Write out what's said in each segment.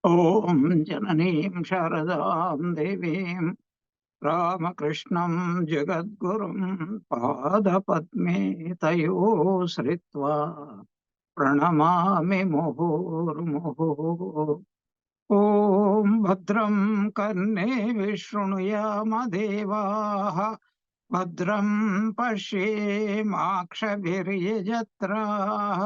ॐ जननीं शारदां देवीं रामकृष्णं जगद्गुरुं पादपद्मे तयोः श्रित्वा प्रणमामि मुहुर्मुहुः। ॐ भद्रं कर्णेभिः शृणुयाम देवाः भद्रं पश्येमाक्षभिर्यजत्राः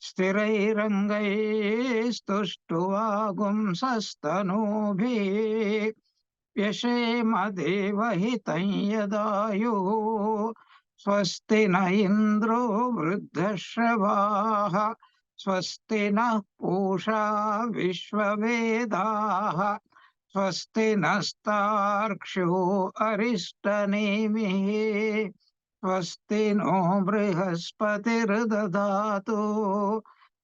स्थिरैरङ्गैस्तुष्टुवागुंसस्तनूभिः व्यशेम देवहितं यदायुः स्वस्ति न इन्द्रो वृद्धश्रवाः स्वस्ति नः पूषा विश्ववेदाः स्वस्ति नस्तार्क्ष्यो अरिष्टनेमिः स्वस्ति नो बृहस्पतिर्दधातु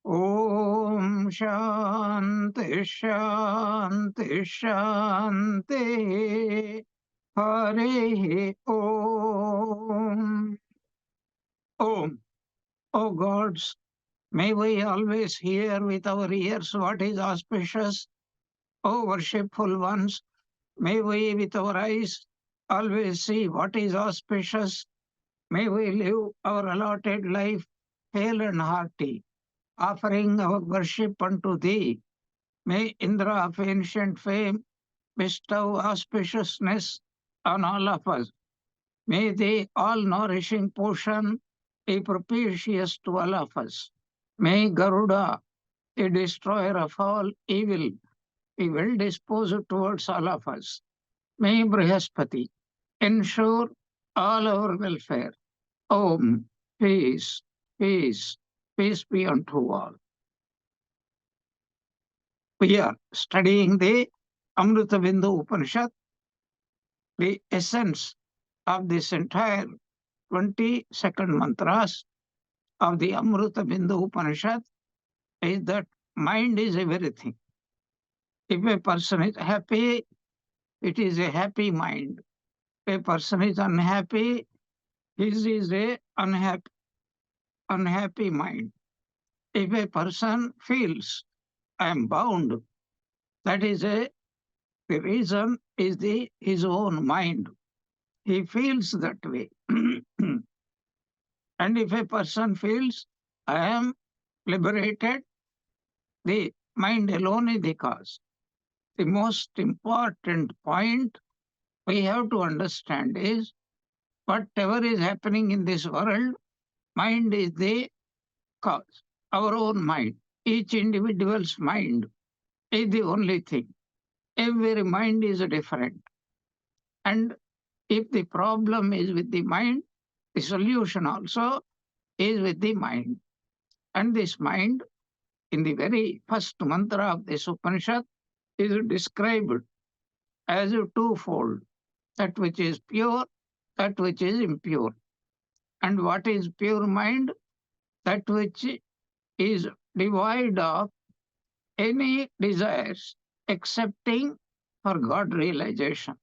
ॐ शान्ति शान्ति शान्तिः हरिः ॐ ॐ O gods, may we always hear with our ears what is auspicious. O worshipful ones, may we with our eyes always see what is auspicious. May we live our allotted life hale and hearty, offering our worship unto thee. May Indra of ancient fame bestow auspiciousness on all of us. May the all-nourishing portion be propitious to all of us. May Garuda, the destroyer of all evil, be well disposed towards all of us. May Brihaspati ensure all our welfare. Om, peace, peace, peace be unto all. We are studying the Amrita Bindu Upanishad. The essence of this entire 22nd mantras of the Amrita Bindu Upanishad is that mind is everything. If a person is happy, it is a happy mind. If a person is unhappy, his is a unhappy mind. If a person feels, I am bound, that is the reason is his own mind. He feels that way. And if a person feels, I am liberated, the mind alone is the cause. The most important point we have to understand is whatever is happening in this world, mind is the cause. Our own mind, each individual's mind is the only thing. Every mind is different. And if the problem is with the mind, the solution also is with the mind. And this mind, in the very first mantra of this Upanishad, is described as a twofold, that which is pure, that which is impure. And what is pure mind? That which is devoid of any desires excepting for God realization.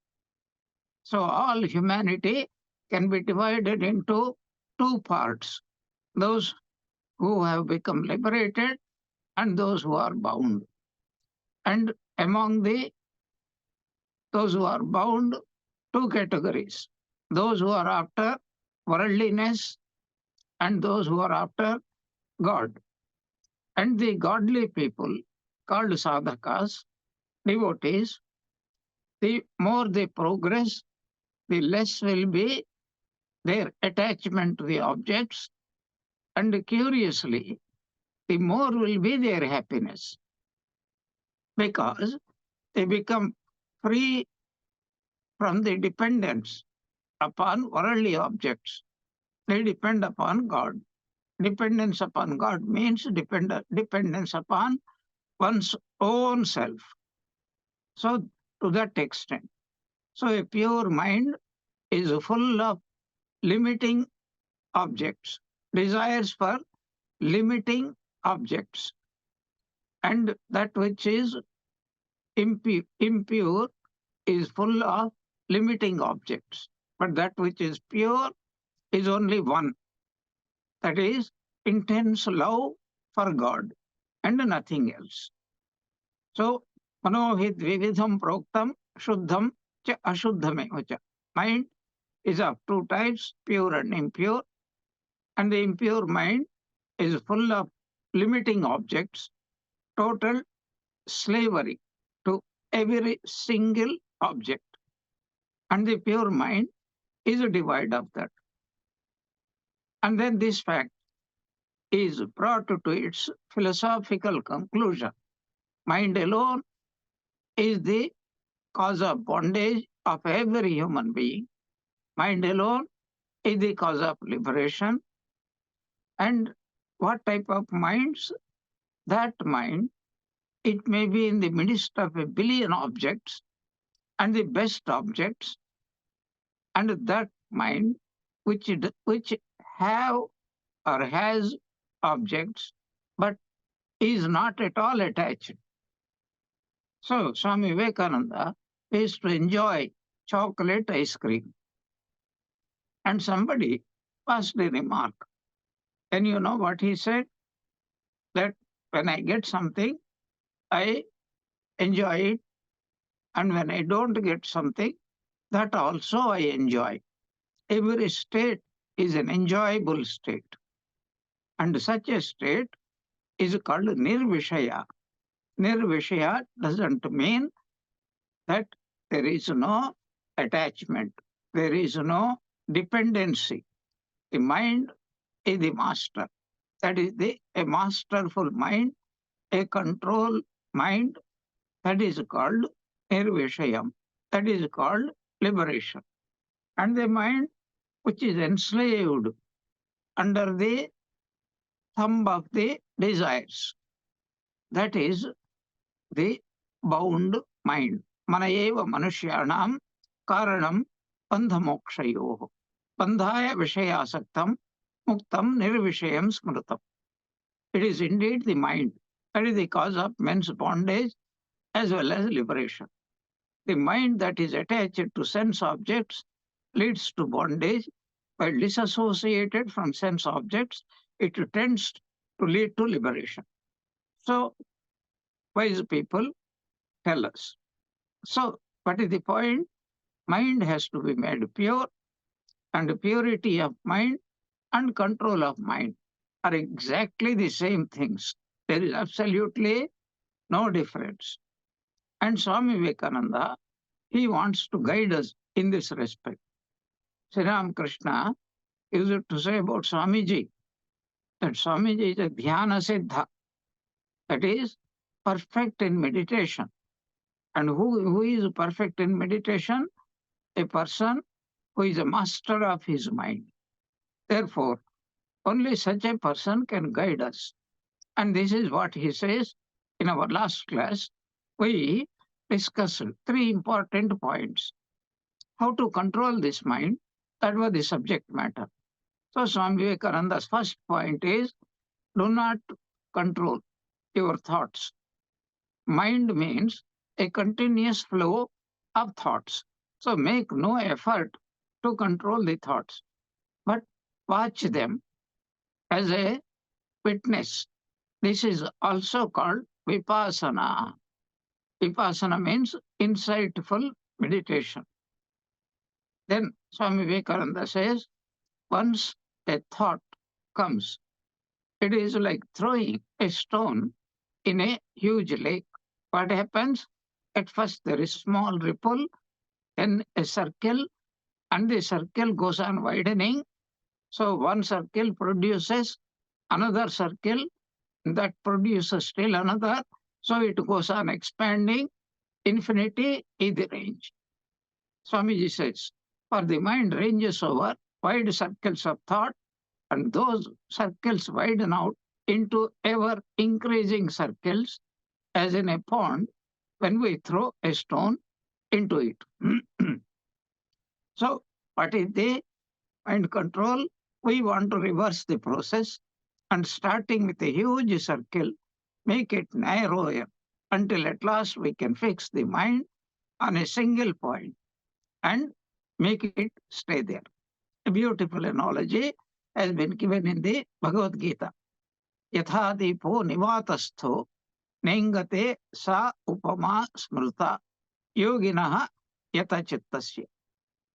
So all humanity can be divided into two parts, those who have become liberated and those who are bound. And among those who are bound, two categories, those who are after worldliness and those who are after God. And the godly people called sadhakas, devotees, the more they progress, the less will be their attachment to the objects, and curiously, the more will be their happiness, because they become free from the dependence upon worldly objects. They depend upon God. Dependence upon God means dependence upon one's own self. So, to that extent. So, a pure mind is full of limiting objects, desires for limiting objects. And that which is impure is full of limiting objects. But that which is pure is only one. That is intense love for God and nothing else. So Manohid vividham proktam shuddham cha ashuddhameva cha. Mind is of two types, pure and impure, and the impure mind is full of limiting objects, total slavery to every single object. And the pure mind is devoid of that. And then this fact is brought to its philosophical conclusion. Mind alone is the cause of bondage of every human being. Mind alone is the cause of liberation. And what type of minds? That mind, it may be in the midst of a billion objects and the best objects, and that mind which have or has objects but is not at all attached. So Swami Vivekananda used to enjoy chocolate ice cream. And somebody passed a remark. And you know what he said? That when I get something, I enjoy it. And when I don't get something, that also I enjoy. Every state is an enjoyable state. And such a state is called nirvishaya. Nirvishaya doesn't mean that there is no attachment, there is no dependency. The mind is the master. That is a masterful mind, a control mind, that is called nirvishayam. That is called liberation. And the mind which is enslaved under the thumb of the desires, that is the bound mind. Manayeva manushyanam karanam bandhamokshayoh. Bandhaya vishayasaktam muktam nirvishayam smrutam. It is indeed the mind that is the cause of men's bondage as well as liberation. The mind that is attached to sense objects leads to bondage, while disassociated from sense objects, it tends to lead to liberation. So, wise people tell us. So, what is the point? Mind has to be made pure, and purity of mind and control of mind are exactly the same things. There is absolutely no difference. And Swami Vivekananda, he wants to guide us in this respect. Sri Ram Krishna used to say about Swamiji that Swamiji is a dhyana siddha, that is perfect in meditation. And who is perfect in meditation? A person who is a master of his mind. Therefore, only such a person can guide us. And this is what he says in our last class. We discussed three important points. How to control this mind, that was the subject matter. So Swami Vivekananda's first point is, do not control your thoughts. Mind means a continuous flow of thoughts. So make no effort to control the thoughts, but watch them as a witness. This is also called vipassana. Vipassana means insightful meditation. Then Swami Vivekananda says, once a thought comes, it is like throwing a stone in a huge lake. What happens? At first there is small ripple, then a circle, and the circle goes on widening. So one circle produces another circle, that produces still another. So it goes on expanding. Infinity is the range. Swamiji says, for the mind ranges over wide circles of thought, and those circles widen out into ever increasing circles, as in a pond when we throw a stone into it. So, what is the mind control? We want to reverse the process, and starting with a huge circle, make it narrower until at last we can fix the mind on a single point and make it stay there. A beautiful analogy has been given in the Bhagavad Gita. Yatha dipo nivatastho Nengate sa upama smruta yoginaha yata chittasya.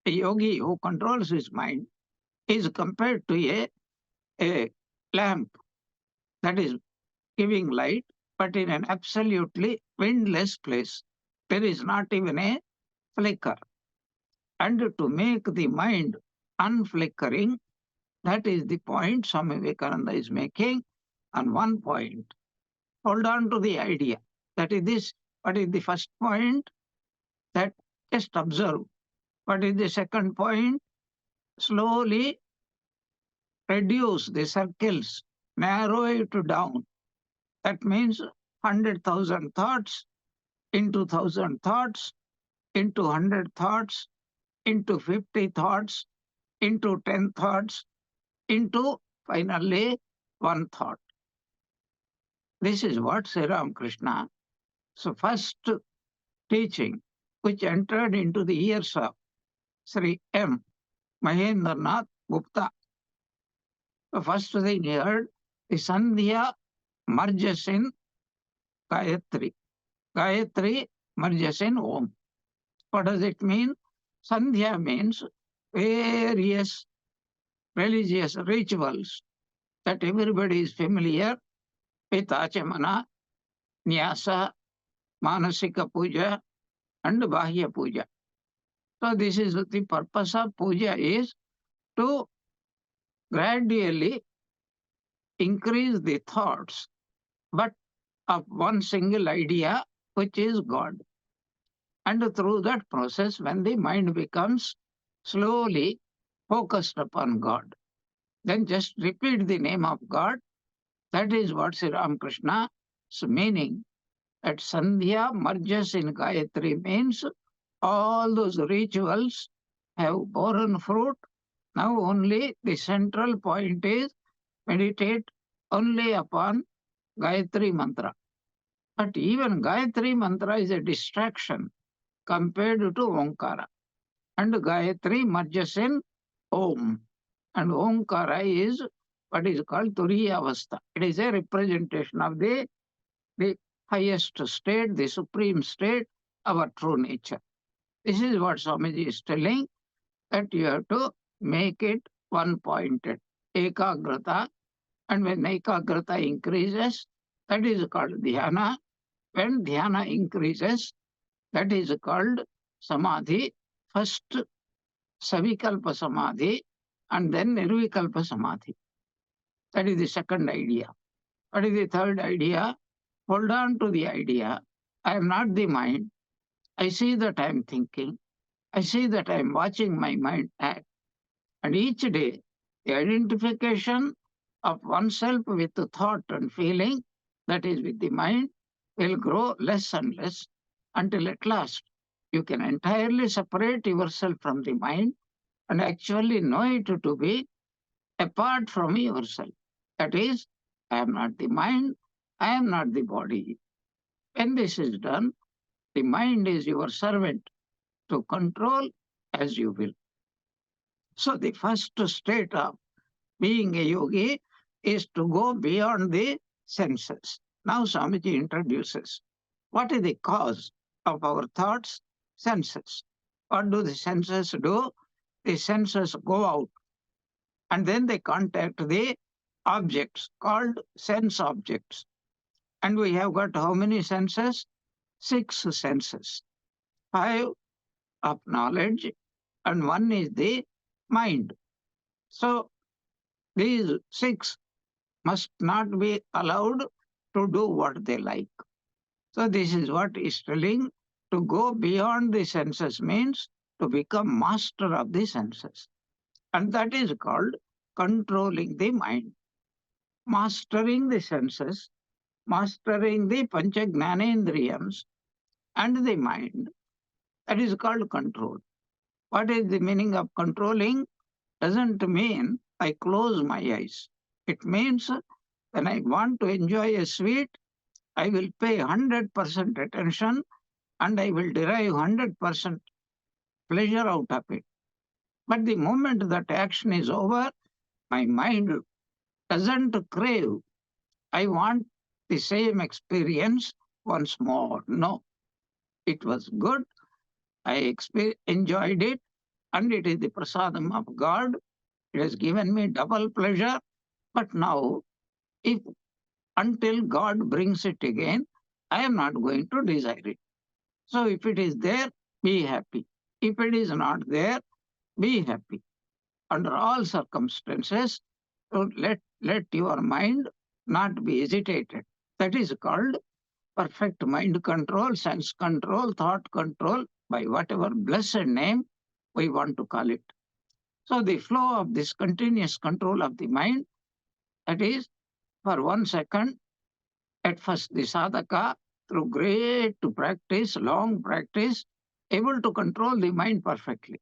A yogi who controls his mind is compared to a lamp that is giving light, but in an absolutely windless place. There is not even a flicker. And to make the mind unflickering, that is the point Swami Vivekananda is making on one point. Hold on to the idea. That is this. What is the first point? That just observe. What is the second point? Slowly reduce the circles, narrow it down. That means 100,000 thoughts into 1,000 thoughts, into 100 thoughts, into 50 thoughts, into 10 thoughts, into finally one thought. This is what Sri Ramakrishna, so first teaching, which entered into the ears of Sri M. Mahendranath Gupta. The first thing he heard, the Sandhya merges in Gayatri. Gayatri merges in Om. What does it mean? Sandhya means various religious rituals that everybody is familiar with: Achamana, Nyasa, Manasika Puja, and Bahya Puja. So this is the purpose of puja, is to gradually increase the thoughts, but of one single idea, which is God. And through that process, when the mind becomes slowly focused upon God, then just repeat the name of God. That is what Sri Ramakrishna's meaning. That Sandhya merges in Gayatri means all those rituals have borne fruit. Now only the central point is meditate only upon Gayatri mantra. But even Gayatri mantra is a distraction compared to Omkara. And Gayatri merges in Om. And Omkara is what is called Turiya Avastha. It is a representation of the highest state, the supreme state, our true nature. This is what Swamiji is telling, that you have to make it one-pointed, ekagrata. And when ekagrata increases, that is called dhyana. When dhyana increases, that is called samadhi. First savikalpa samadhi and then nirvikalpa samadhi. That is the second idea. What is the third idea? Hold on to the idea. I am not the mind. I see that I am thinking. I see that I am watching my mind act. And each day, the identification of oneself with the thought and feeling, that is with the mind, will grow less and less until at last you can entirely separate yourself from the mind and actually know it to be apart from yourself. That is, I am not the mind, I am not the body. When this is done, the mind is your servant to control as you will. So the first state of being a yogi is to go beyond the senses. Now Swamiji introduces what is the cause of our thoughts? Senses. What do the senses do? The senses go out and then they contact the objects called sense objects. And we have got how many senses? 6 senses. 5 of knowledge and 1 is the mind. So these 6 must not be allowed to do what they like. So this is what is telling. To go beyond the senses means to become master of the senses. And that is called controlling the mind. Mastering the senses, mastering the pancha gnanendriyams and the mind. That is called control. What is the meaning of controlling? Doesn't mean I close my eyes. It means when I want to enjoy a sweet, I will pay 100% attention and I will derive 100% pleasure out of it. But the moment that action is over, my mind doesn't crave. I want the same experience once more. No, it was good. I enjoyed it, and it is the prasadam of God. It has given me double pleasure. But now, if until God brings it again, I am not going to desire it. So if it is there, be happy. If it is not there, be happy. Under all circumstances, let your mind not be agitated. That is called perfect mind control, sense control, thought control, by whatever blessed name we want to call it. So the flow of this continuous control of the mind, that is for 1 second, at first the sadhaka, through great practice, long practice, able to control the mind perfectly.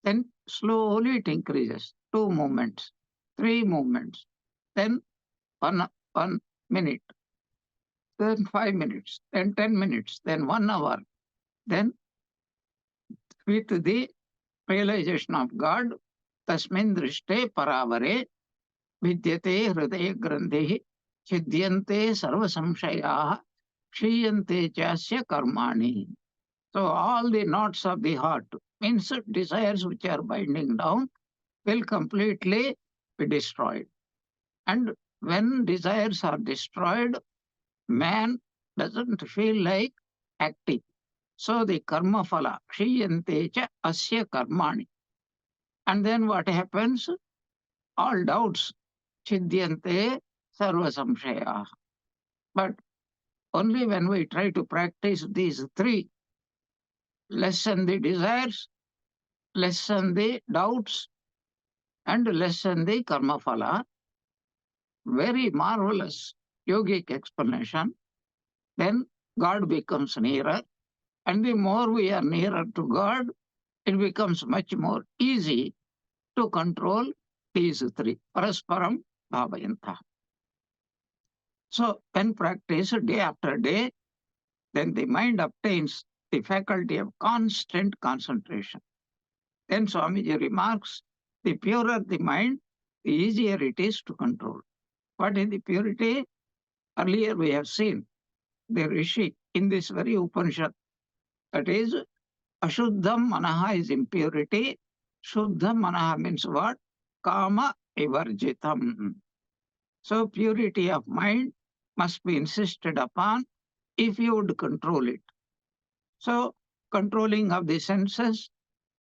Then slowly it increases. 2 movements, 3 movements, then one minute, then 5 minutes, then 10 minutes, then 1 hour. Then with the realization of God, tasmin drishte paravare vidyate hridaya grandhi chidyante sarva samshayaha kshiyante chasya karmani. So all the knots of the heart, means desires which are binding down, will completely be destroyed. And when desires are destroyed, man doesn't feel like acting. So the karma phala, kshiyante cha asya karmani. And then what happens? All doubts, chidyante sarva samshaya. But only when we try to practice these three, lessen the desires, lessen the doubts, and lessen the karma phala, very marvelous yogic explanation, then God becomes nearer. And the more we are nearer to God, it becomes much more easy to control these three. Parasparam bhavayanta. So when practiced day after day, then the mind obtains the faculty of constant concentration. Then Swamiji remarks, the purer the mind, the easier it is to control. What is the purity? Earlier we have seen the Rishi in this very Upanishad. That is, Ashuddham Manaha is impurity. Shuddham Manaha means what? Kama Ivarjitam. So purity of mind must be insisted upon if you would control it. So controlling of the senses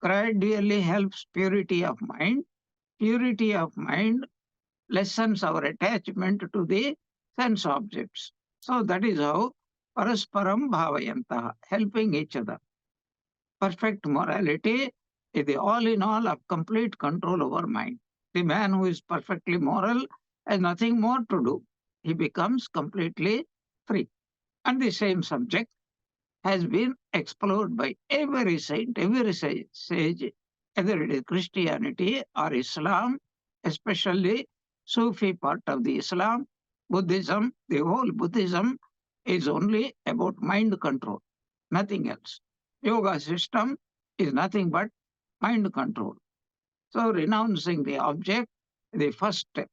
gradually helps purity of mind. Purity of mind lessens our attachment to the sense objects. So that is how parasparam bhavayantaha, helping each other. Perfect morality is the all in all of complete control over mind. The man who is perfectly moral has nothing more to do. He becomes completely free. And the same subject has been explored by every saint, every sage, whether it is Christianity or Islam, especially Sufi part of the Islam, Buddhism. The whole Buddhism is only about mind control, nothing else. Yoga system is nothing but mind control. So renouncing the object, the first step.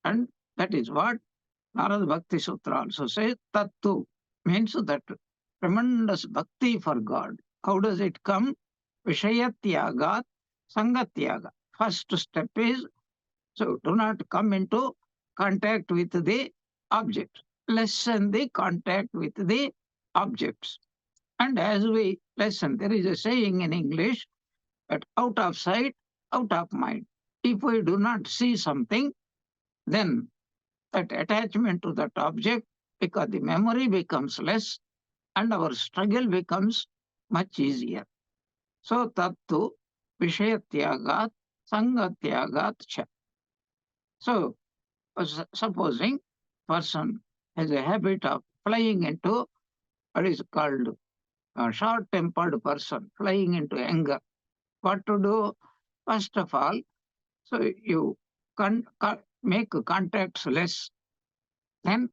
And that is what Narada Bhakti Sutra also says, Tattu means that tremendous bhakti for God. How does it come? Vishayatyagat, Sangatyaga. First step is, so do not come into contact with the object. Lessen the contact with the objects. And as we listen, there is a saying in English that out of sight, out of mind. If we do not see something, then that attachment to that object, because the memory becomes less and our struggle becomes much easier. So tattu vishayatyagat sangatyagat cha. So supposing person has a habit of flying into what is called a short-tempered person, flying into anger. What to do? First of all, so you make contacts less, then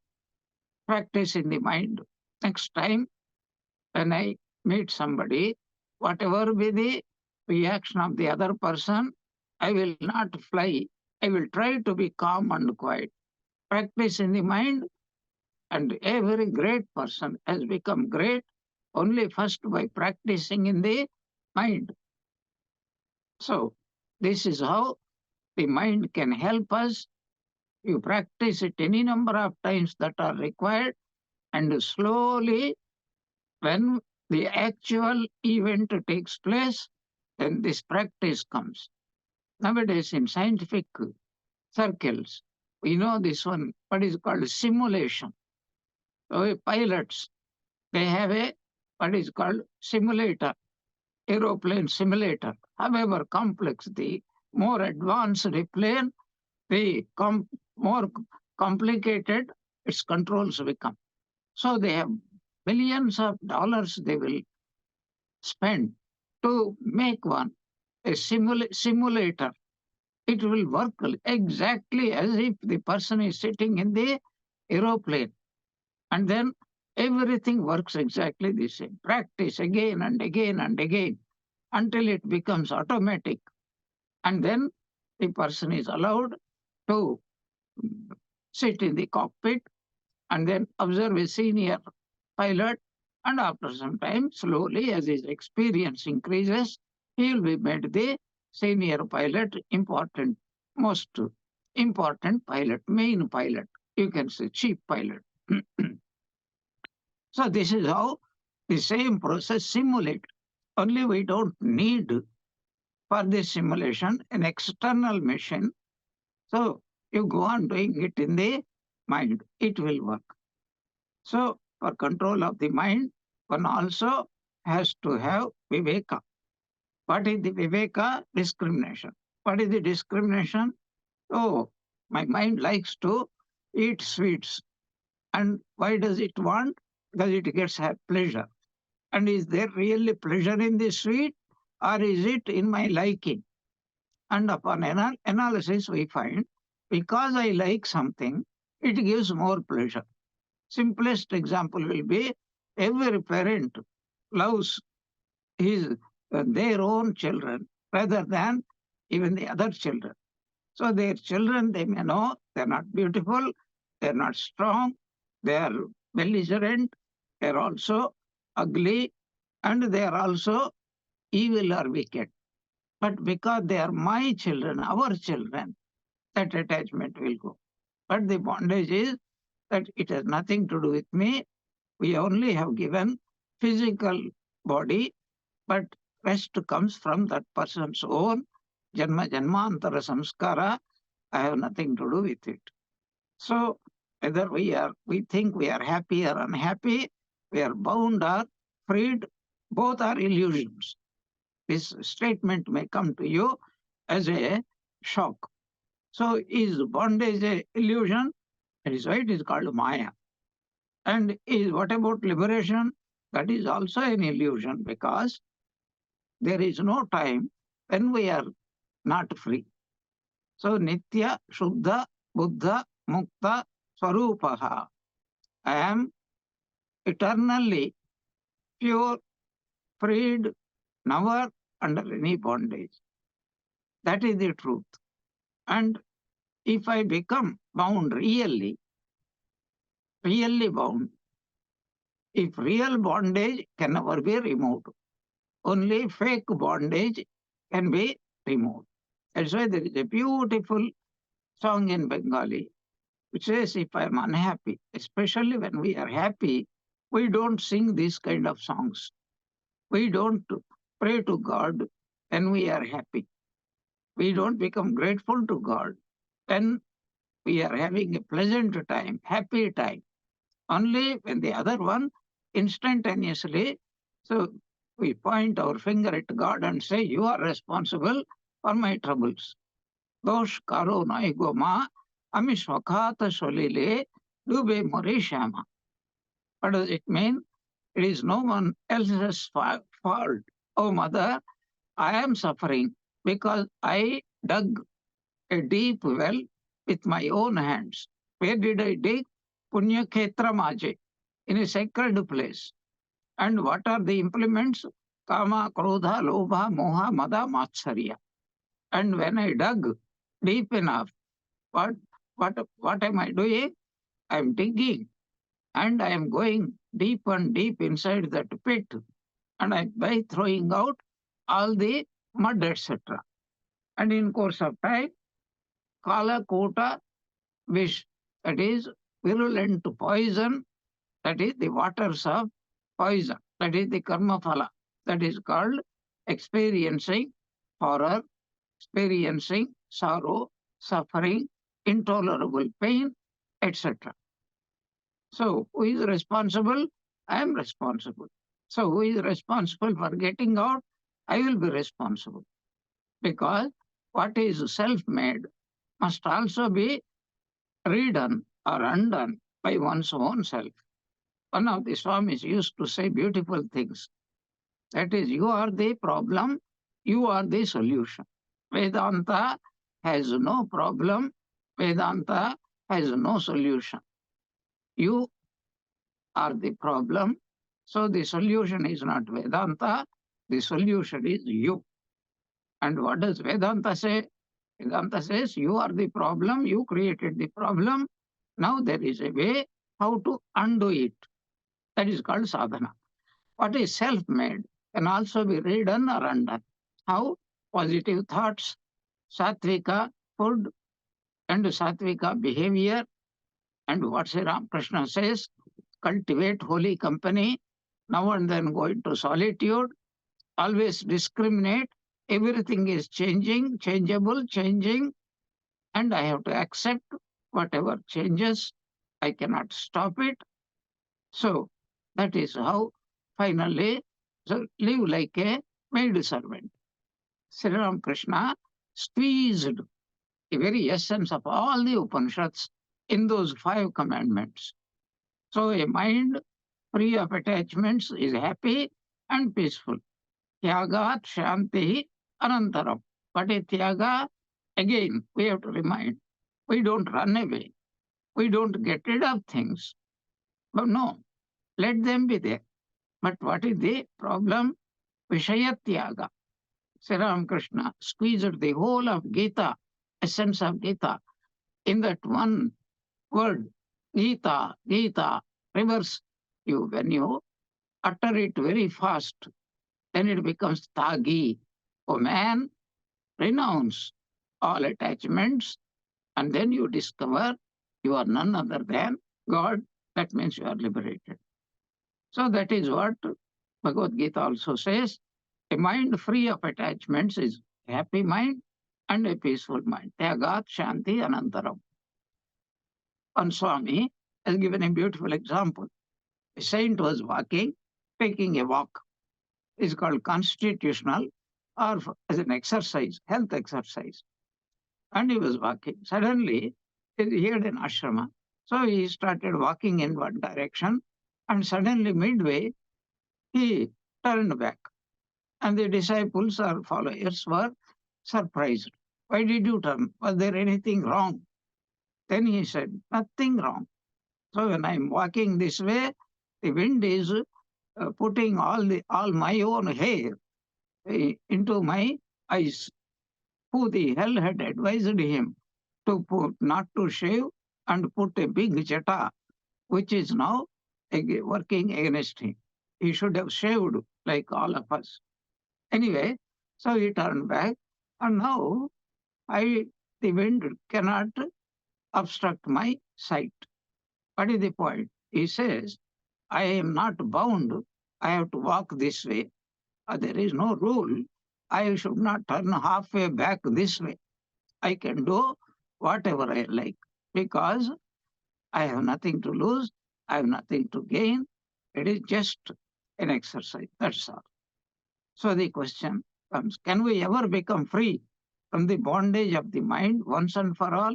practice in the mind. Next time when I meet somebody, whatever be the reaction of the other person, I will not fly. I will try to be calm and quiet. Practice in the mind, And every great person has become great only first by practicing in the mind. So, this is how the mind can help us. You practice it any number of times that are required, and slowly, when the actual event takes place, then this practice comes. Nowadays, in scientific circles, we know this one, what is called simulation. So, pilots, they have a what is called simulator, aeroplane simulator. However complex the more advanced the plane, the more complicated its controls become. So they have millions of dollars they will spend to make one, a simulator. It will work exactly as if the person is sitting in the aeroplane. And then everything works exactly the same. Practice again and again and again until it becomes automatic. And then the person is allowed to sit in the cockpit and then observe a senior pilot. And after some time, slowly, as his experience increases, he will be made the senior pilot, important, most important pilot, main pilot. You can say chief pilot. So this is how the same process simulate. Only we don't need for this simulation an external machine. So you go on doing it in the mind, it will work. So for control of the mind, one also has to have viveka. What is the viveka? Discrimination. What is the discrimination? Oh, my mind likes to eat sweets. And why does it want? Because it gets pleasure. And is there really pleasure in the sweet, or is it in my liking? And upon analysis, we find because I like something, it gives more pleasure. Simplest example will be every parent loves his their own children rather than even the other children. So their children, they may know they're not beautiful, they're not strong, they are belligerent, they're also ugly, and they are also evil or wicked. But because they are my children, our children, that attachment will go. But the bondage is that it has nothing to do with me. We only have given physical body, but rest comes from that person's own janma janmantara samskara. I have nothing to do with it. So whether we think we are happy or unhappy, we are bound or freed, both are illusions. This statement may come to you as a shock. So is bondage a illusion? That is why it is called Maya. And is what about liberation? That is also an illusion because there is no time when we are not free. So Nitya, Shuddha, Buddha, Mukta, Swarupaha. I am eternally pure, freed, never under any bondage. That is the truth. And if I become bound really bound, if real bondage can never be removed, only fake bondage can be removed. That's why there is a beautiful song in Bengali which says, if I'm unhappy, especially when we are happy, we don't sing these kind of songs. We don't pray to God when we are happy. We don't become grateful to God when we are having a pleasant time, happy time. Only when the other one instantaneously, so we point our finger at God and say, you are responsible for my troubles. Dosh karo nai goma, ami swakata solile, dube morishama. What does it mean? It is no one else's fault. Oh, mother, I am suffering because I dug a deep well with my own hands. Where did I dig? Punya Khetra Maje, in a sacred place. And what are the implements? Kama, Krodha, Lobha, Moha, Mada, Matsarya. And when I dug deep enough, what, what am I doing? I'm digging and I am going deep and deep inside that pit, and by throwing out all the mud, etc. And in course of time, Kala Kota Vish, that is virulent poison, that is the waters of poison, that is the karma phala, that is called experiencing horror, experiencing sorrow, suffering, intolerable pain, etc. So, who is responsible? I am responsible. So, who is responsible for getting out? I will be responsible. Because what is self made must also be redone or undone by one's own self. One of the Swamis used to say beautiful things. That is, you are the problem, you are the solution. Vedanta has no problem, Vedanta has no solution. You are the problem, so the solution is not Vedanta, the solution is you. And what does Vedanta say? Vedanta says, you are the problem, you created the problem. Now there is a way how to undo it. That is called sadhana. What is self made can also be redone or undone. How? Positive thoughts, sattvika food, and sattvika behavior. And what Sri Ramakrishna says, cultivate holy company, now and then go into solitude, always discriminate. Everything is changing, changeable, changing, and I have to accept whatever changes. I cannot stop it. So that is how finally so live like a maid servant. Sri Ramakrishna squeezed the very essence of all the Upanishads in those 5 commandments. So a mind free of attachments is happy and peaceful. Tyagat Shanti Anantaram. What is Tyaga? Again, we have to remind we don't run away. We don't get rid of things. But no, let them be there. But what is the problem? Vishayatyaga. Sri Ramakrishna squeezed the whole of Gita, essence of Gita, in that one word, Gita, Gita, reverse. When you utter it very fast, then it becomes Tagi. O man, renounce all attachments, and then you discover you are none other than God. That means you are liberated. So that is what Bhagavad Gita also says. A mind free of attachments is a happy mind and a peaceful mind. Tyagat Shanti Anantaram. One Swami has given a beautiful example. A saint was walking, taking a walk. It's called constitutional or as an exercise, health exercise. And he was walking. Suddenly, he had an ashrama. So he started walking in one direction, and suddenly, midway, he turned back. And the disciples or followers were surprised. Why did you turn? Was there anything wrong? Then he said, nothing wrong. So when I'm walking this way, the wind is putting all my own hair into my eyes. Who the hell had advised him to put not to shave and put a big jata, which is now working against him. He should have shaved like all of us. Anyway, so he turned back, and now the wind cannot obstruct my sight. What is the point? He says, I am not bound. I have to walk this way. There is no rule. I should not turn halfway back this way. I can do whatever I like because I have nothing to lose. I have nothing to gain. It is just an exercise. That's all. So the question comes, can we ever become free from the bondage of the mind once and for all?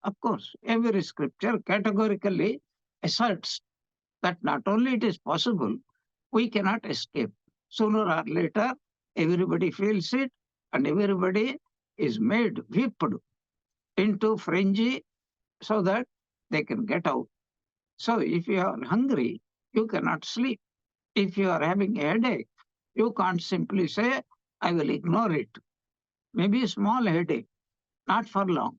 Of course, every scripture categorically asserts that not only it is possible, we cannot escape. Sooner or later, everybody feels it and everybody is made, whipped into frenzy so that they can get out. So if you are hungry, you cannot sleep. If you are having a headache, you can't simply say, I will ignore it. Maybe a small headache, not for long.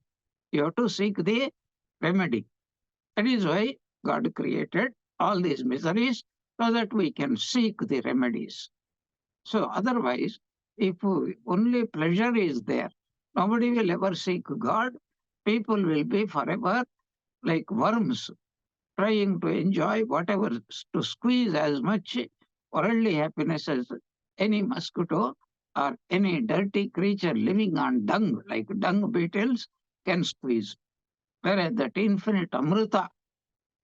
You have to seek the remedy. That is why God created all these miseries so that we can seek the remedies. So otherwise, if only pleasure is there, nobody will ever seek God. People will be forever like worms trying to enjoy whatever, to squeeze as much worldly happiness as any mosquito or any dirty creature living on dung, like dung beetles, can squeeze. Whereas that infinite Amrita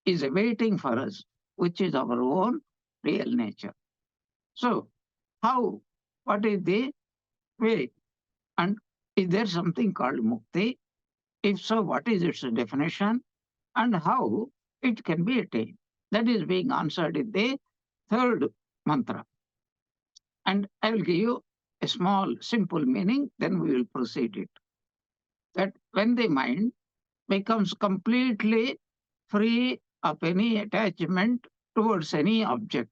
is awaiting for us, which is our own real nature. So, how, what is the way? And is there something called mukti? If so, what is its definition and how it can be attained? That is being answered in the third mantra. And I will give you a small, simple meaning, then we will proceed it. That when the mind becomes completely free of any attachment towards any object,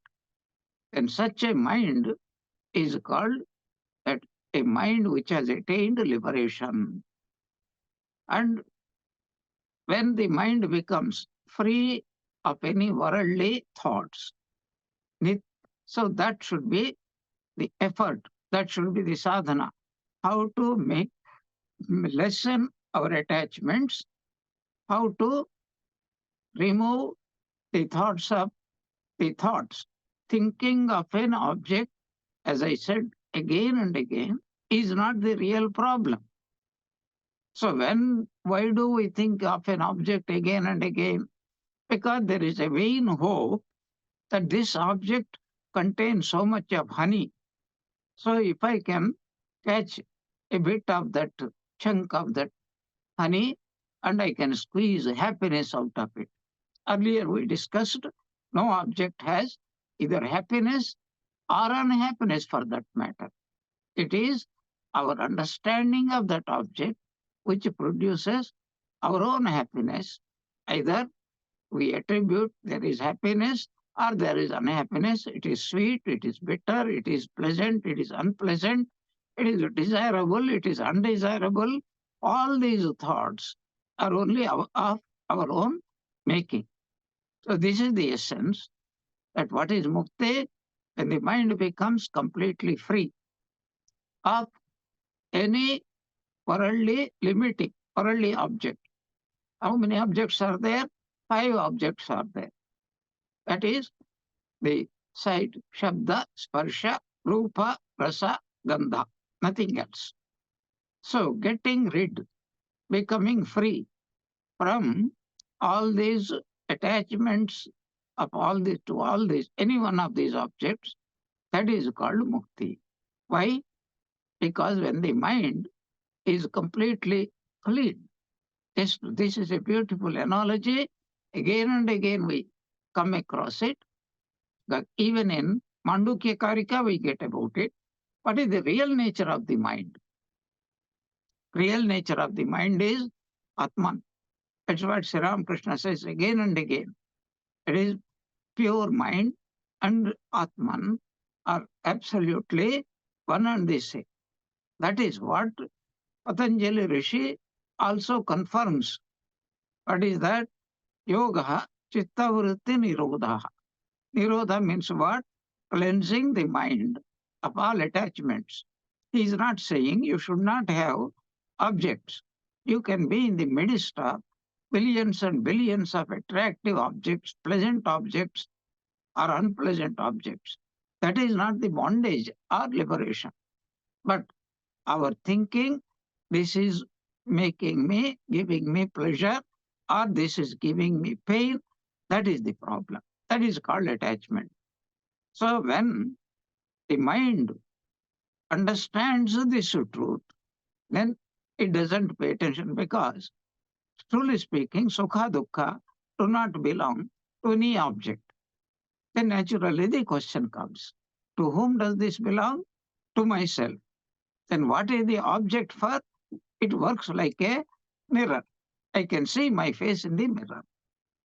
then such a mind is called that a mind which has attained liberation. And when the mind becomes free of any worldly thoughts, so that should be the effort, that should be the sadhana. How to make lessen our attachments, how to remove the thoughts of the thoughts. Thinking of an object, as I said again and again, is not the real problem. So why do we think of an object again and again? Because there is a vain hope that this object contains so much of honey. So if I can catch a bit of that chunk of that honey and I can squeeze happiness out of it. Earlier we discussed no object has either happiness or unhappiness for that matter. It is our understanding of that object which produces our own happiness. Either we attribute there is happiness or there is unhappiness. It is sweet, it is bitter, it is pleasant, it is unpleasant, it is desirable, it is undesirable. All these thoughts are only of our own making. So this is the essence, that what is mukti, when the mind becomes completely free of any worldly limiting, worldly object. How many objects are there? 5 objects are there. That is the sight, shabda, sparsha, rupa, rasa, gandha, nothing else. So getting rid, becoming free from all these attachments of all these to all these, any one of these objects, that is called mukti. Why? Because when the mind is completely clean, this is a beautiful analogy. Again and again we come across it. That even in Mandukya Karika we get about it. What is the real nature of the mind? Real nature of the mind is Atman. That's what Sri Ramakrishna says again and again. It is pure mind and Atman are absolutely one and the same. That is what Patanjali Rishi also confirms. What is that? Yoga chittavritti nirodha. Nirodha means what? Cleansing the mind of all attachments. He is not saying you should not have objects. You can be in the midst of billions and billions of attractive objects, pleasant objects, or unpleasant objects. That is not the bondage or liberation. But our thinking, this is making me, giving me pleasure, or this is giving me pain, that is the problem. That is called attachment. So when the mind understands this truth, then it doesn't pay attention because, truly speaking, sukha dukkha do not belong to any object. Then naturally the question comes, to whom does this belong? To myself. Then what is the object for? It works like a mirror. I can see my face in the mirror.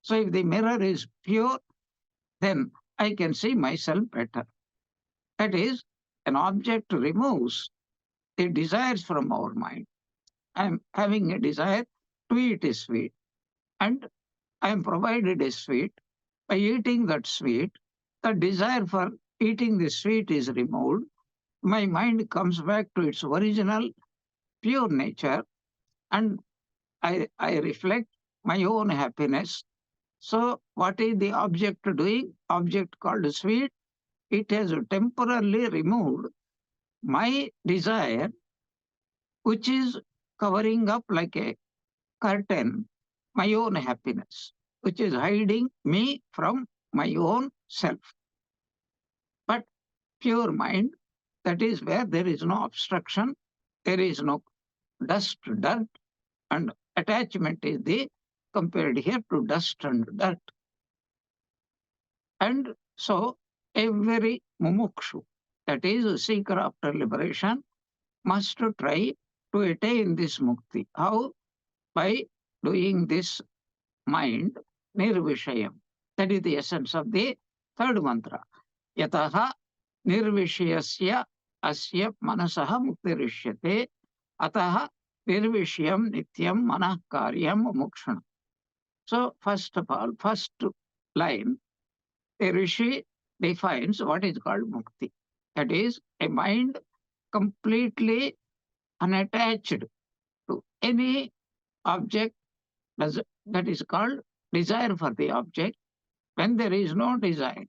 So if the mirror is pure, then I can see myself better. That is, an object removes the desires from our mind. I am having a desire to eat a sweet, and I am provided a sweet. By eating that sweet, the desire for eating the sweet is removed. My mind comes back to its original pure nature, and I reflect my own happiness. So, what is the object doing? Object called sweet. It has temporarily removed my desire, which is covering up like a curtain my own happiness, which is hiding me from my own self. But pure mind, that is where there is no obstruction, there is no dust, dirt, and attachment is the compared here to dust and dirt. And so every mumukshu, that is a seeker after liberation, must try to attain this mukti. How? By doing this mind nirvishayam. That is the essence of the third mantra. Yataha nirvishayasya asya manasaha muktirishyate ataha nirvishayam nityam manah karyam mukshana. So first of all, first line, a rishi defines what is called mukti. That is a mind completely unattached to any object, that is called desire for the object. When there is no desire,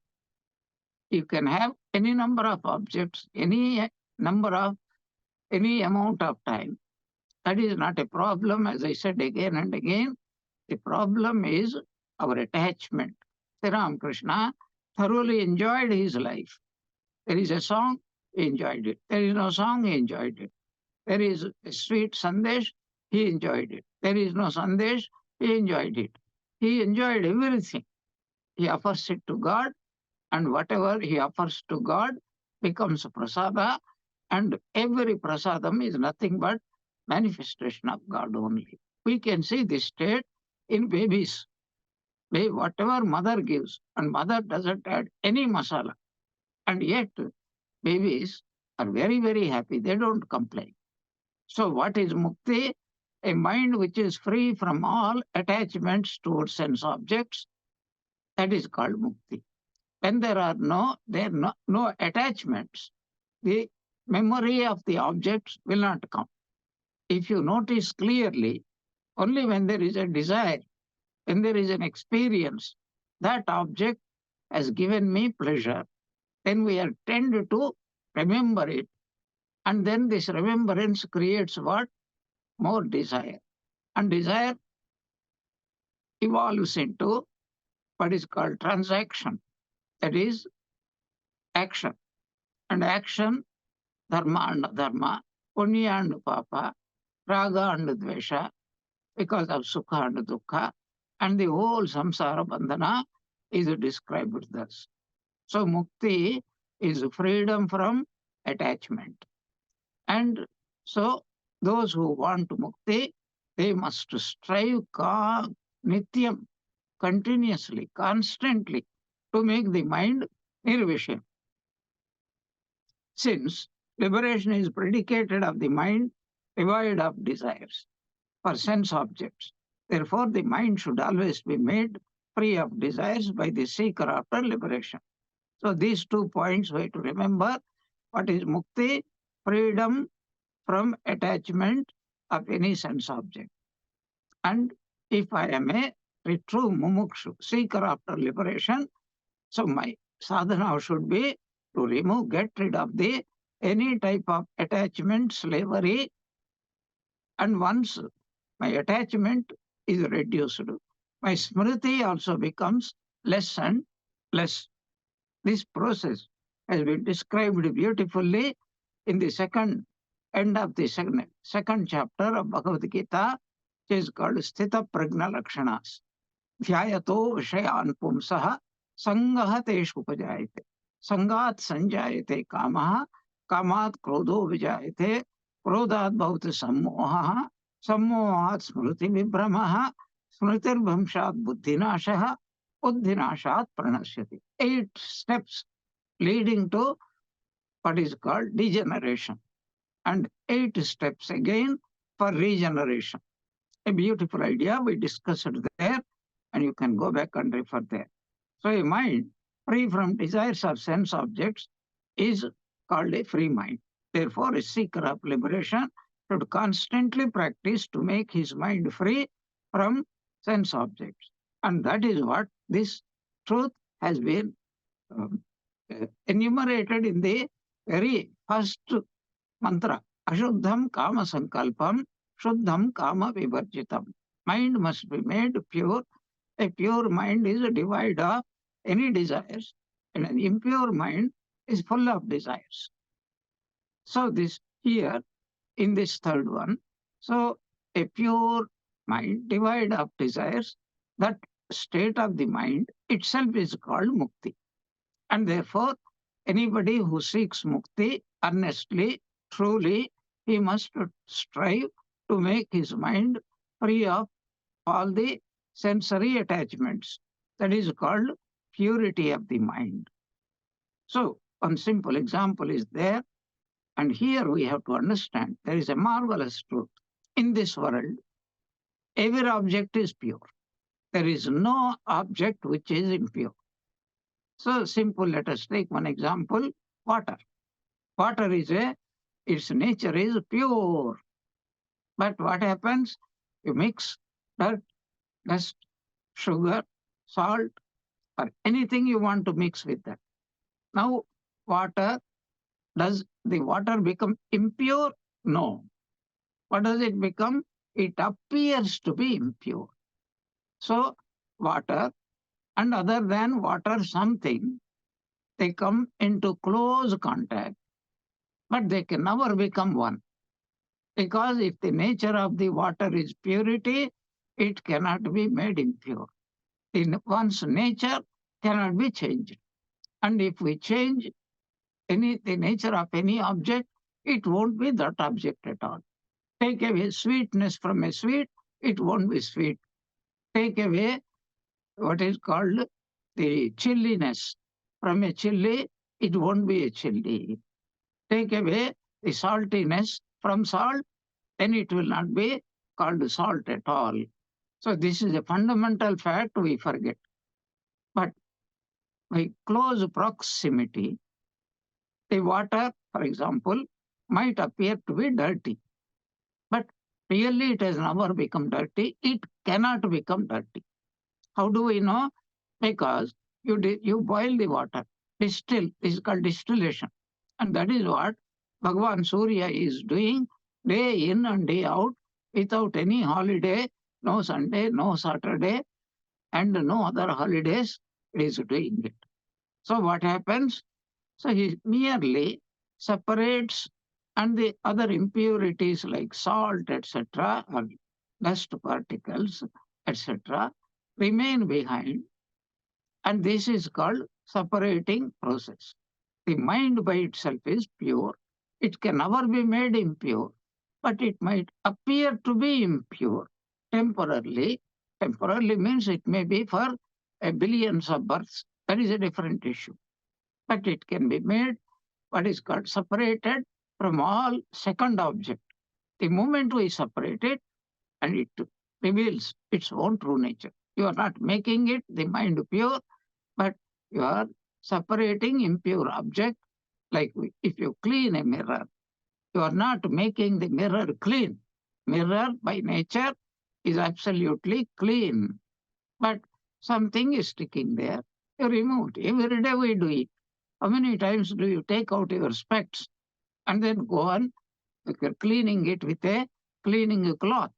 you can have any number of objects, any number of, any amount of time. That is not a problem, as I said again and again. The problem is our attachment. Sri Ramakrishna thoroughly enjoyed his life. There is a song, he enjoyed it. There is no song, he enjoyed it. There is a sweet sandesh, he enjoyed it. There is no sandesh, he enjoyed it. He enjoyed everything. He offers it to God, and whatever he offers to God becomes prasada, and every prasadam is nothing but manifestation of God only. We can see this state in babies. Whatever mother gives, and mother doesn't add any masala, and yet babies are very, very happy. They don't complain. So, what is mukti? A mind which is free from all attachments towards sense objects, that is called mukti. When there are no attachments, the memory of the objects will not come. If you notice clearly, only when there is a desire, when there is an experience, that object has given me pleasure, then we are tend to remember it. And then this remembrance creates what? More desire. And desire evolves into what is called transaction, that is action. And action, dharma and dharma, punya and papa, raga and dvesha, because of sukha and dukkha, and the whole samsara bandhana is described thus. So mukti is freedom from attachment. And so those who want mukti, they must strive nityam, continuously, constantly, to make the mind nirvishya. Since liberation is predicated of the mind devoid of desires for sense objects, therefore the mind should always be made free of desires by the seeker after liberation. So these 2 points we have to remember. What is mukti? Freedom from attachment of any sense object. And if I am a true mumukshu, seeker after liberation, so my sadhana should be to remove, get rid of the any type of attachment, slavery, and once my attachment is reduced, my smriti also becomes less and less. This process has been described beautifully in the second end of the second chapter of Bhagavad Gita, which is called Sthita Prajna Lakshanas. Dhyayato Vishayan Pumsaha Sangaha Teshu Pajayate. Sangat Sanjayate Kamaha, Kamat Krodho Vijayate, Krodhat Bhavati Sammohaha, Sammohat Smriti Vibhramaha, Smritir Bhamshat Buddhinashaha, Buddhinashat Pranasyati. 8 steps leading to what is called degeneration, and 8 steps again for regeneration. A beautiful idea we discussed there, and you can go back and refer there. So a mind free from desires or sense objects is called a free mind. Therefore, a seeker of liberation should constantly practice to make his mind free from sense objects. And that is what this truth has been um, enumerated in the very first mantra. Ashuddham kama sankalpam, shuddham kama vivarjitam. Mind must be made pure. A pure mind is devoid of any desires, and an impure mind is full of desires. So this here in this third one, so a pure mind devoid of desires, that state of the mind itself is called mukti. And therefore, anybody who seeks mukti earnestly, truly, he must strive to make his mind free of all the sensory attachments. That is called purity of the mind. So, one simple example is there, and here we have to understand there is a marvelous truth. In this world, every object is pure. There is no object which is impure. So, simple, let us take one example water. Water is its nature is pure. But what happens? You mix dirt, dust, sugar, salt, or anything you want to mix with that. Now, water, does the water become impure? No. What does it become? It appears to be impure. So, water and other than water something, they come into close contact, but they can never become one. Because if the nature of the water is purity, it cannot be made impure. In one's nature cannot be changed. And if we change the nature of any object, it won't be that object at all. Take away sweetness from a sweet, it won't be sweet. Take away what is called the chilliness from a chili, it won't be a chili. Take away the saltiness from salt, then it will not be called salt at all. So this is a fundamental fact we forget. But by close proximity, the water, for example, might appear to be dirty. But really it has never become dirty. It cannot become dirty. How do we know? Because you boil the water, distill, this is called distillation. And that is what Bhagavan Surya is doing day in and day out without any holiday, no Sunday, no Saturday, and no other holidays, it is doing it. So what happens? So he merely separates and the other impurities like salt, etc., or dust particles, etc., remain behind. And this is called separating process. The mind by itself is pure. It can never be made impure, but it might appear to be impure temporarily. Temporarily means it may be for a billions of births. That is a different issue. But it can be made what is called separated from all second object. The moment we separate it, and it reveals its own true nature. You are not making it, the mind pure, but you are separating impure object. Like if you clean a mirror, you are not making the mirror clean. Mirror by nature is absolutely clean, but something is sticking there. You remove it. Every day we do it. How many times do you take out your specs and then go on cleaning it with a cleaning cloth?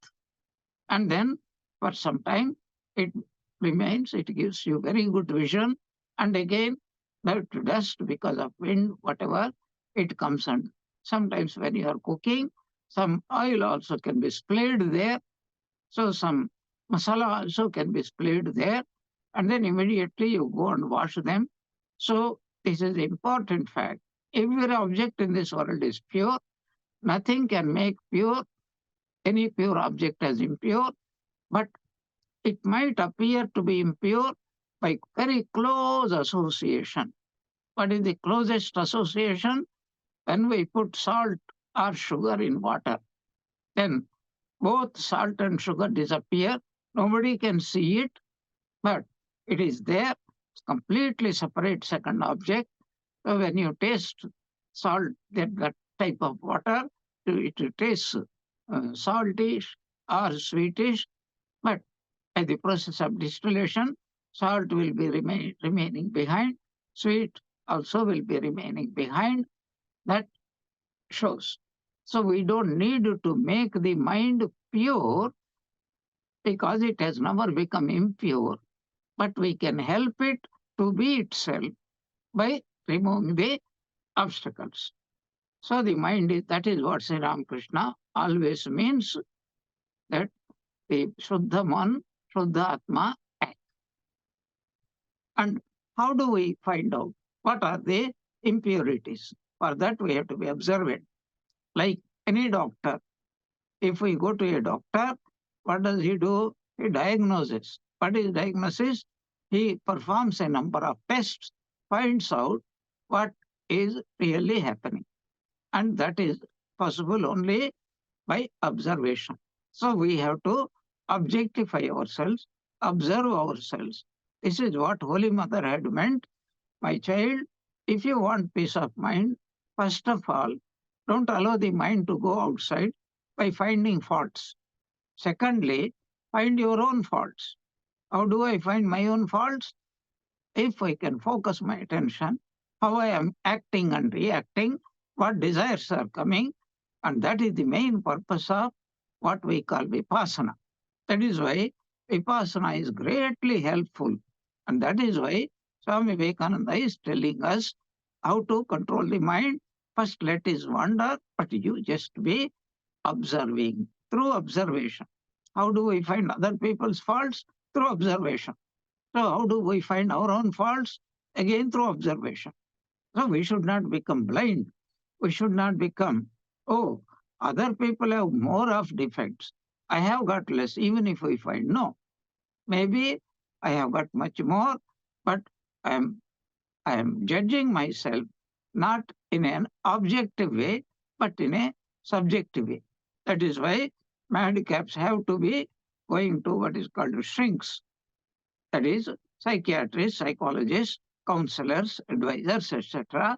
And then for some time it remains, it gives you very good vision. And again, that dust because of wind, whatever, it comes on. Sometimes when you are cooking, some oil also can be splayed there. So some masala also can be splayed there. And then immediately you go and wash them. So this is the important fact. Every object in this world is pure. Nothing can make pure any pure object as impure, but it might appear to be impure by very close association. What is the closest association? When we put salt or sugar in water, then both salt and sugar disappear. Nobody can see it, but it is there. completely separate second object. So when you taste salt, that type of water, it tastes saltish or sweetish, but by the process of distillation, salt will be remaining behind, sweet also will be remaining behind. That shows. So we don't need to make the mind pure because it has never become impure, but we can help it to be itself by removing the obstacles. So the mind is that is what Sri Ramakrishna always means, that the Shuddha Man, Shuddha Atma act. And how do we find out what are the impurities? For that we have to be observant. Like any doctor, if we go to a doctor, what does he do? He diagnoses. What is diagnosis? He performs a number of tests, finds out what is really happening. And that is possible only by observation. So we have to objectify ourselves, observe ourselves. This is what Holy Mother had meant. My child, if you want peace of mind, first of all, don't allow the mind to go outside by finding faults. Secondly, find your own faults. How do I find my own faults? If I can focus my attention, how I am acting and reacting, what desires are coming, and that is the main purpose of what we call vipassana. That is why vipassana is greatly helpful. And that is why Swami Vivekananda is telling us how to control the mind. First, let it wander, but you just be observing through observation. How do we find other people's faults? Through observation. So, how do we find our own faults? Again, through observation. So, we should not become blind. We should not become, oh, other people have more of defects. I have got less, even if we find no. Maybe I have got much more, but I am judging myself not in an objective way, but in a subjective way. That is why madcaps have to be going to what is called shrinks. That is, psychiatrists, psychologists, counselors, advisors, etc.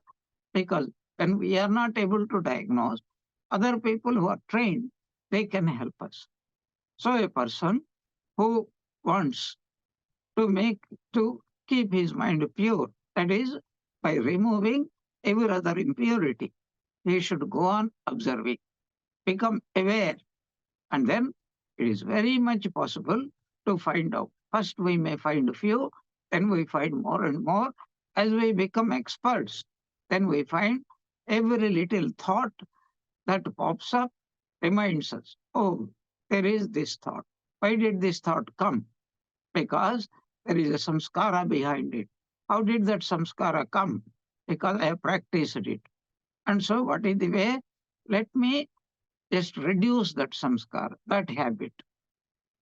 Because when we are not able to diagnose, other people who are trained, they can help us. So a person who wants to make to keep his mind pure, that is, by removing every other impurity, he should go on observing, become aware, and then it is very much possible to find out. First, we may find a few, then we find more and more. As we become experts, then we find every little thought that pops up reminds us, oh, there is this thought. Why did this thought come? Because there is a samskara behind it. How did that samskara come? Because I have practiced it. And so, what is the way? Let me just reduce that samskara, that habit.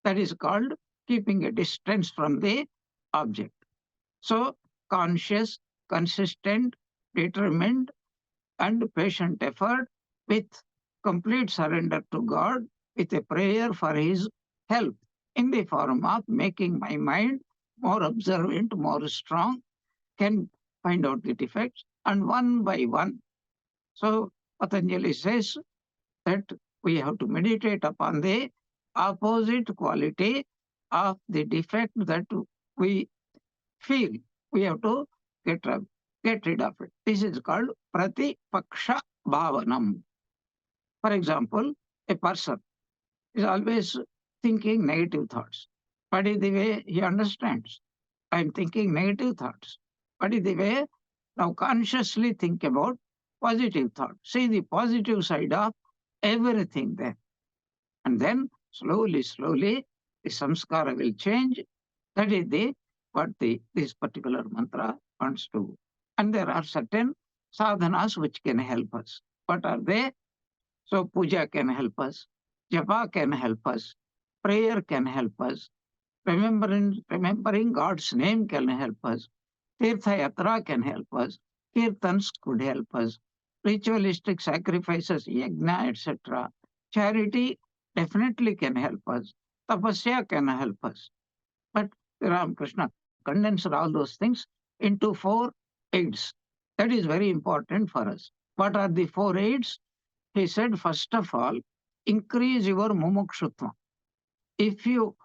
That is called keeping a distance from the object. So, conscious, consistent, determined, and patient effort with complete surrender to God, with a prayer for His help in the form of making my mind more observant, more strong, can find out the defects, and one by one. So, Patanjali says that we have to meditate upon the opposite quality of the defect that we feel. We have to get, get rid of it. This is called pratipaksha bhavanam. For example, a person is always thinking negative thoughts. What is the way he understands? I am thinking negative thoughts. What is the way? Now consciously think about positive thought. See the positive side of everything there. And then slowly, slowly, the samskara will change. That is the what this particular mantra wants to do. And there are certain sadhanas which can help us. What are they? So puja can help us, japa can help us, prayer can help us, remembering God's name can help us, tirtha yatra can help us, kirtans could help us, ritualistic sacrifices, yajna, etc. Charity definitely can help us, tapasya can help us. But Ramakrishna condensed all those things into 4 aids. That is very important for us. What are the 4 aids? He said, first of all, increase your mumukshutva. If you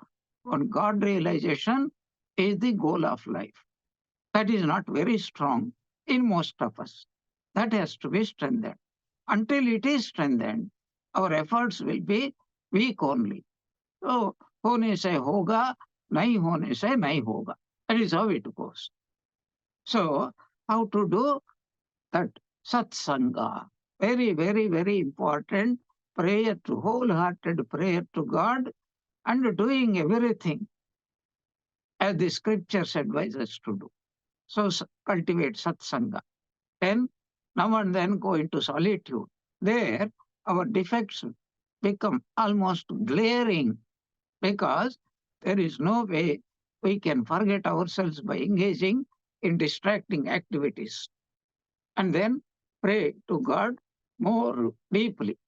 want God realization is the goal of life. That is not very strong in most of us. That has to be strengthened. Until it is strengthened, our efforts will be weak only. So, hone se hoga, nahi hone se nahi hoga. That is how it goes. So, how to do that? Satsanga. Very, very, very important prayer to wholehearted prayer to God and doing everything as the scriptures advise us to do. So cultivate satsanga. Then, now and then go into solitude. There, our defects become almost glaring because there is no way we can forget ourselves by engaging in distracting activities. And then pray to God more deeply.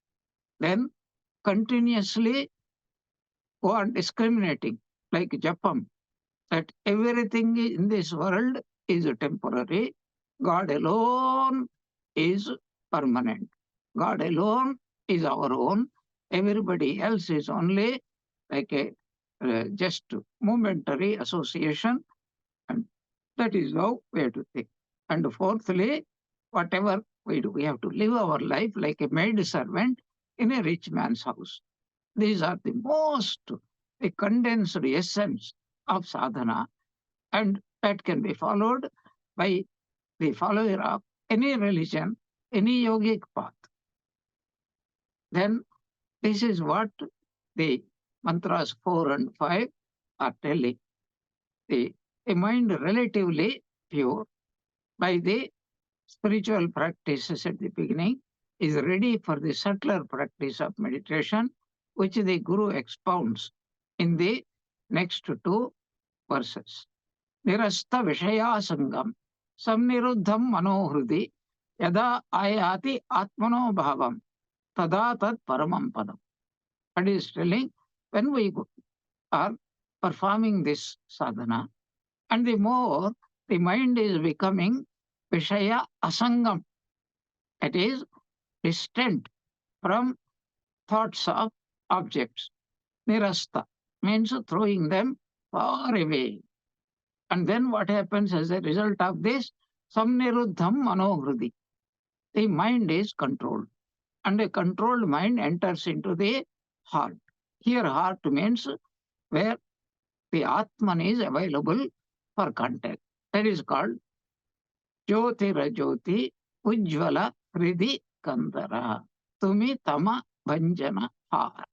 Then continuously go on discriminating, like Japam, that everything in this world is temporary. God alone is permanent. God alone is our own. Everybody else is only like a just momentary association, and that is how we have to think. And fourthly, whatever we do, we have to live our life like a maid servant in a rich man's house. These are the most the condensed essence of sadhana, and that can be followed by the follower of any religion, any yogic path. Then this is what the mantras 4 and 5 are telling. The mind relatively pure by the spiritual practices at the beginning is ready for the subtler practice of meditation, which the Guru expounds in the next 2 verses. Nirasta Vishayasangam Samniruddham Manohrudi Yada Ayati Atmano Bhavam Tada Tat Paramam Padam. That is telling when we are performing this sadhana, and the more the mind is becoming Vishaya Asangam, that is distant from thoughts of objects. Nirasta means throwing them far away. And then what happens as a result of this? Samniruddham manohridi. The mind is controlled. And a controlled mind enters into the heart. Here, heart means where the Atman is available for contact. That is called Jyotira Jyoti Ujjvala Hridi Kandara. Tumi Tama Bhanjana Har.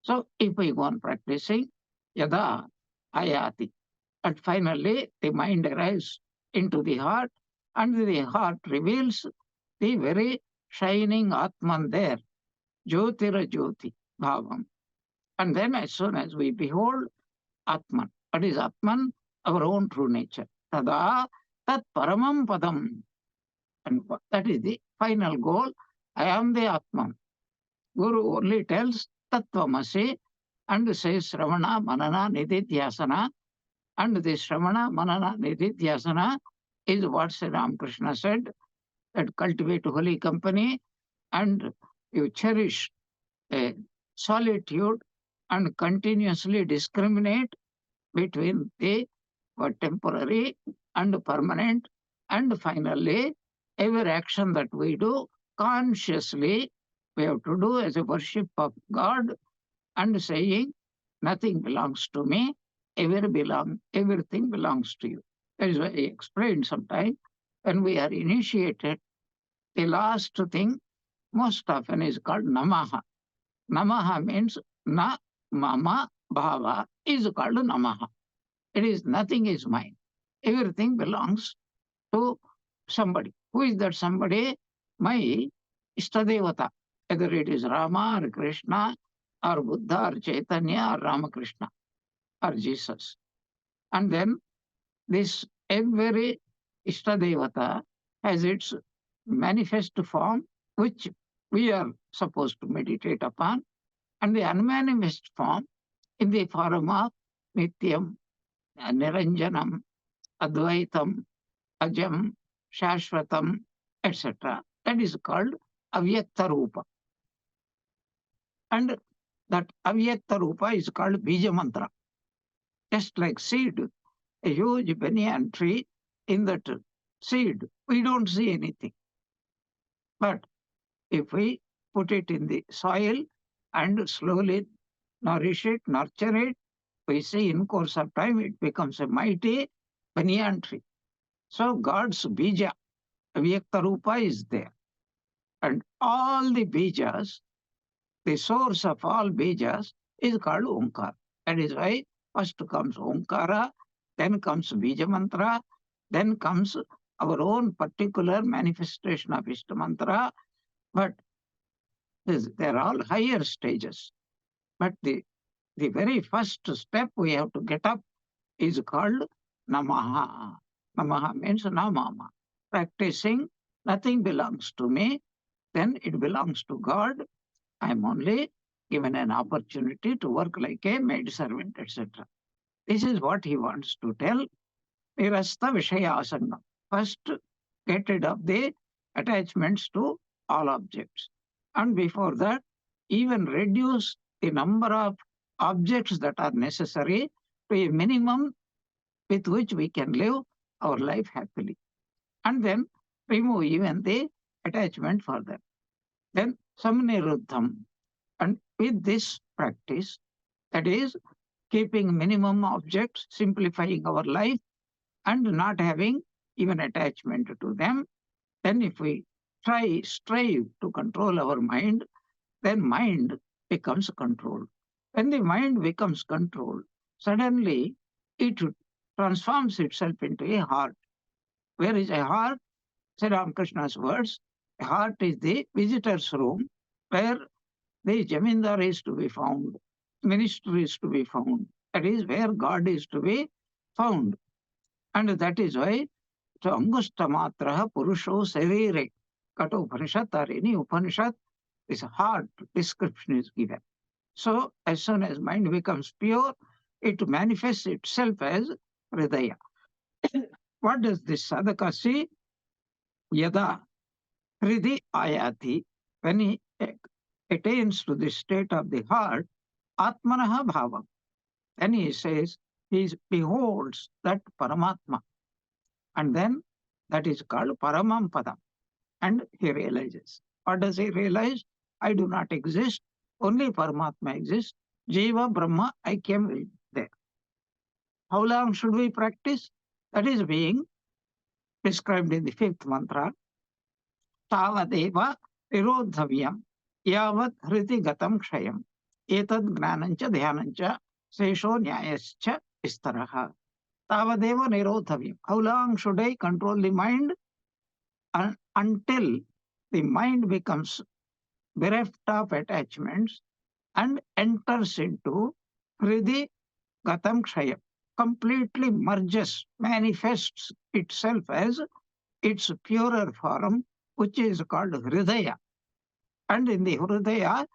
So if we go on practicing, Yada Ayati. And finally, the mind arrives into the heart, and the heart reveals the very shining Atman there, Jyotira Jyoti Bhavam. And then, as soon as we behold Atman, what is Atman? Our own true nature. Tada Tat Paramam Padam. And that is the final goal. I am the Atman. Guru only tells Tattvamasi and says Shravana, Manana, Nididhyasana. And the Shravana, Manana, Nididhyasana is what Sri Ramakrishna said, that cultivate holy company and you cherish a solitude and continuously discriminate between the temporary and permanent. And finally, every action that we do consciously, we have to do as a worship of God and saying, nothing belongs to me, everything belongs to you. That is why I explained sometime when we are initiated, the last thing most often is called Namaha. Namaha means Na Mama Bhava is called Namaha. It is nothing is mine. Everything belongs to somebody. Who is that somebody? My Ishtadevata. Whether it is Rama or Krishna or Buddha or Chaitanya or Ramakrishna or Jesus. And then this every Ishtadevata has its manifest form, which we are supposed to meditate upon, and the unmanifest form in the form of Nityam, Niranjanam, Advaitam, Ajam, Shashvatam, etc. That is called Avyakta Rupa. And that Avyakta Rupa is called Bija Mantra. Just like seed, a huge banyan tree, in that seed, we don't see anything. But if we put it in the soil and slowly nourish it, nurture it, we see in course of time it becomes a mighty banyan tree. So God's bija, Avyakta Rupa is there. And all the bijas, the source of all bijas is called Omkar. That is why first comes Omkara, then comes Bija Mantra, then comes our own particular manifestation of Ishta Mantra. But they're all higher stages. But the very first step we have to get up is called Namaha. Namaha means Namama. Practicing, nothing belongs to me, then it belongs to God. I am only given an opportunity to work like a maid servant, etc. This is what he wants to tell. Nirasta Vishayasangam. First, get rid of the attachments to all objects. And before that, even reduce the number of objects that are necessary to a minimum with which we can live our life happily. And then remove even the attachment for them. Then Samniruddham. And with this practice, that is keeping minimum objects, simplifying our life, and not having even attachment to them, then if we strive to control our mind, then mind becomes controlled. When the mind becomes controlled, suddenly it transforms itself into a heart. Where is a heart? Sri Ramakrishna's words, a heart is the visitor's room where the Jamindar is to be found, minister is to be found. That is where God is to be found. And that is why so Angushtamatraha Purusho Sarire Kata Upanishad or any Upanishad, this heart description is given. So as soon as mind becomes pure, it manifests itself as Hridaya. What does this sadhaka see? Yada Hridi Ayati, when he attains to the state of the heart, Atmanaha Bhavam. Then he says, he beholds that Paramatma. And then that is called Paramam Padam. And he realizes. What does he realize? I do not exist. Only Paramatma exists. Jiva, Brahma, I came there. How long should we practice? That is being described in the fifth mantra. Tavadeva Nirodhavyam Yavat Hriti Gatam Kshayam Etad Gnanancha Dhyanancha Sesho Nyayascha Istaraha. Tavadeva Nirodhavyam. How long should I control the mind? Until the mind becomes bereft of attachments and enters into Hridi Gatam Kshayam, completely merges, manifests itself as its purer form, which is called Hridaya. And in the Hridaya,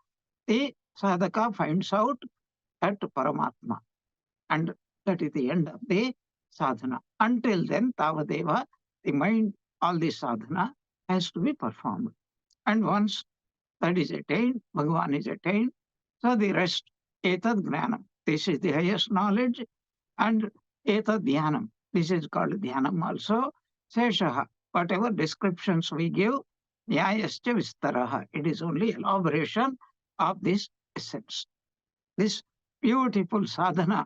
the sadhaka finds out that Paramatma. And that is the end of the sadhana. Until then, Tavadeva, the mind, all the sadhana has to be performed. And once that is attained, Bhagavan is attained, so the rest, Etad Gnanam, this is the highest knowledge, and Etad Dhyanam, this is called Dhyanam also, Seshaha, whatever descriptions we give, Nyayascha Vistaraha, it is only elaboration of this essence. This beautiful sadhana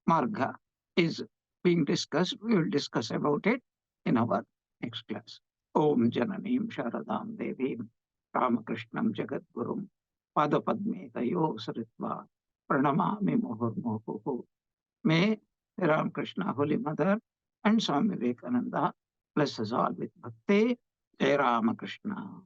marga is being discussed. We will discuss about it in our next class. Om Jananim Sharadam Devim Ramakrishnam Jagadgurum Padapadme Tayo Saritva Pranamami Muhurmuhu. May Ramakrishna, Holy Mother, and Swami Vivekananda bless us all with bhakti. Jai Ramakrishna.